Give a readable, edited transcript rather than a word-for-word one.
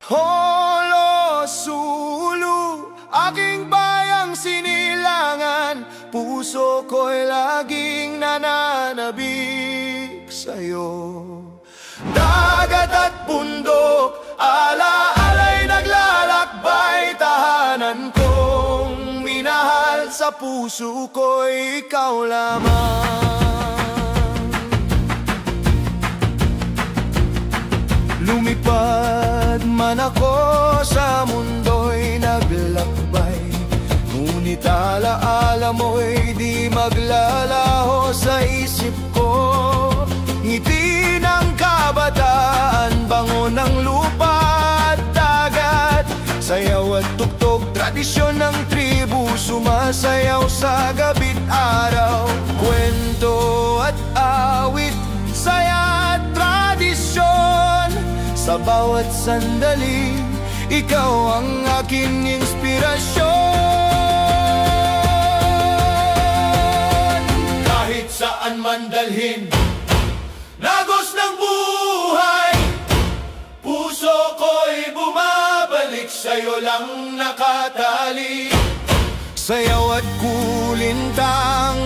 Holo Sulu, aking bayang sinilangan, puso ko'y laging nananabik sa'yo. Dagat at bundok, ala-ala'y naglalakbay, tahanan kong minahal, sa puso ko'y ikaw lamang. Lumipad man ako sa mundo'y naglakbay, ngunit alaala mo'y di maglalaho sa isip ko. Ngiti ng kabataan, bango ng lupa at dagat, sayaw at tugtog, tradisyon ng tribu, sumasayaw sa gabi't araw. Kwento at awit, saya at tradisyon, sa bawat sandali, ikaw ang aking inspirasyon. Kahit saan man dalhin, lagos ng buhay, puso ko'y bumabalik, sa'yo lang nakatali. Sayaw at kulintang,